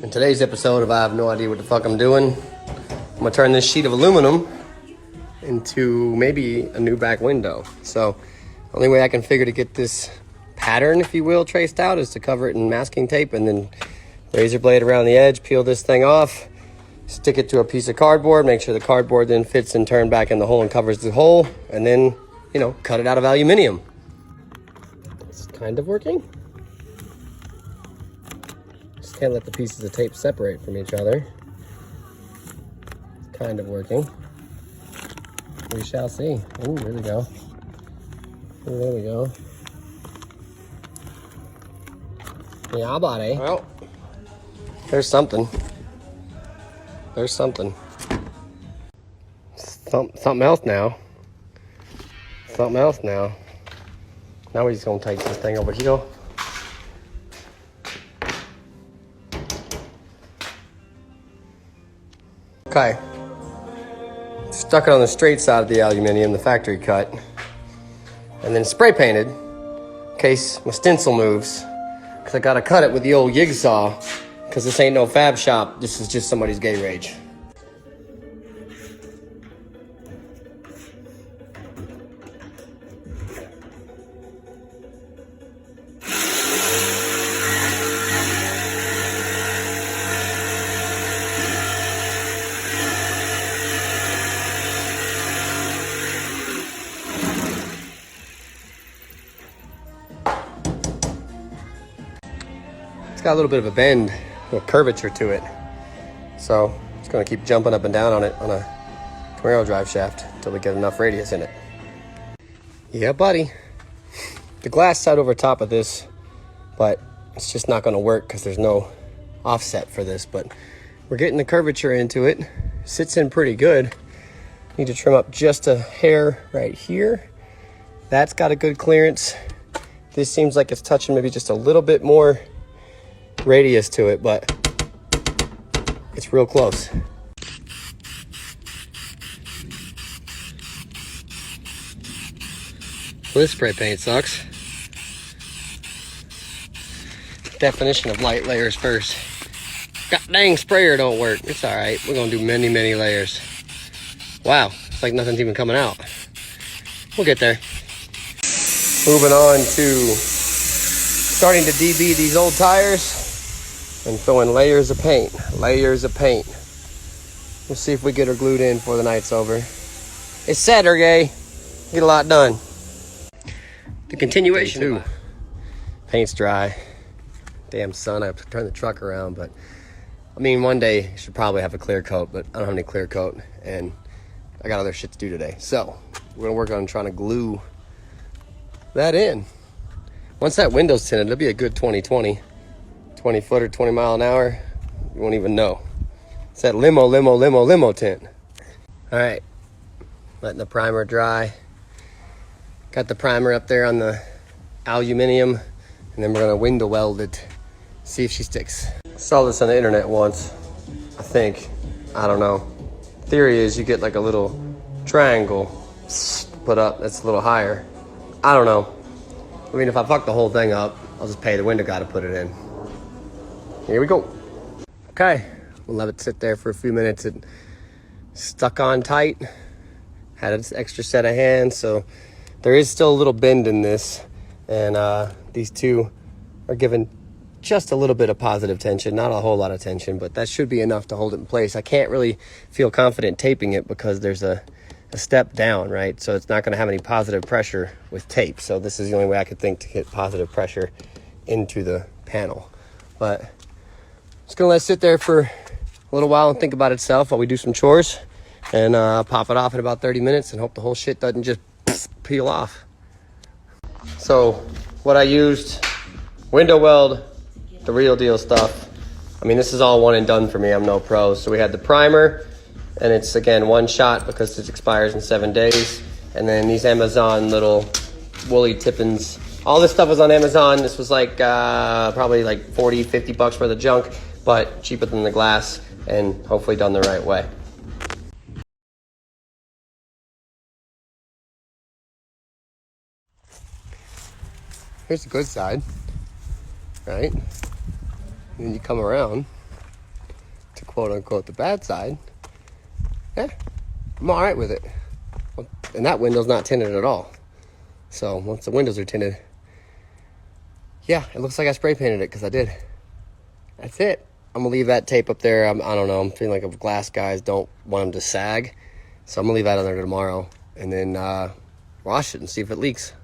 In today's episode of I Have No Idea What the Fuck I'm Doing, I'm gonna turn this sheet of aluminum into maybe a new back window. So the only way I can figure to get this pattern, if you will, traced out is to cover it in masking tape and then razor blade around the edge, peel this thing off, stick it to a piece of cardboard, make sure the cardboard then fits and turn back in the hole and covers the hole, and then, you know, cut it out of aluminum. It's kind of working. Just can't let the pieces of tape separate from each other. It's kind of working. We shall see. Ooh, there we go. Ooh, there we go. Yeah, buddy. Well, there's something. There's something. Something else now. Something else now. Now we're just gonna take this thing over here. Okay. Stuck it on the straight side of the aluminum, the factory cut, and then spray painted in case my stencil moves, because I gotta cut it with the old jigsaw, because this ain't no fab shop, this is just somebody's gay rage. It's got a little bit of a bend, a little curvature to it. So it's gonna keep jumping up and down on it on a Camaro drive shaft until we get enough radius in it. Yeah, buddy. The glass side over top of this, but it's just not gonna work because there's no offset for this, but we're getting the curvature into it. Sits in pretty good. Need to trim up just a hair right here. That's got a good clearance. This seems like it's touching maybe just a little bit more radius to it, but it's real close. Well, this spray paint sucks. Definition of light layers first. God dang, sprayer don't work. It's all right. We're gonna do many, many layers. Wow, it's like nothing's even coming out. We'll get there. Moving on to starting to DB these old tires and throwing layers of paint, layers of paint. We'll see if we get her glued in before the night's over. It's Saturday, get a lot done. The continuation too. Paint's dry. Damn sun, I have to turn the truck around, but I mean, one day I should probably have a clear coat, but I don't have any clear coat and I got other shit to do today. So we're gonna work on trying to glue that in. Once that window's tinted, it'll be a good 20/20. 20 footer, 20 mile an hour, you won't even know. It's that limo tint. All right, letting the primer dry. Got the primer up there on the aluminum, and then we're gonna window weld it, see if she sticks. Saw this on the internet once, I think, I don't know. Theory is you get like a little triangle put up that's a little higher. I don't know. I mean, if I fuck the whole thing up, I'll just pay the window guy to put it in. Here we go. Okay, we'll let it sit there for a few minutes. It stuck on tight. Had an extra set of hands, so there is still a little bend in this. And these two are giving just a little bit of positive tension, not a whole lot of tension, but that should be enough to hold it in place. I can't really feel confident taping it because there's a step down, right? So it's not gonna have any positive pressure with tape. So this is the only way I could think to get positive pressure into the panel. But just gonna let it sit there for a little while and think about itself while we do some chores, and pop it off in about 30 minutes and hope the whole shit doesn't just peel off. So what I used, window weld, the real deal stuff. I mean, this is all one and done for me. I'm no pro. So we had the primer, and it's again one shot because it expires in 7 days. And then these Amazon little woolly tippins. All this stuff was on Amazon. This was like probably like 40, 50 bucks worth of junk, but cheaper than the glass and hopefully done the right way. Here's the good side, right? And then you come around quote unquote the bad side, yeah, I'm all right with it. And that window's not tinted at all. So once the windows are tinted, yeah, it looks like I spray painted it because I did. That's it. I'm gonna leave that tape up there. I don't know. I'm feeling like if glass guys don't want them to sag, so I'm gonna leave that on there tomorrow and then wash it and see if it leaks.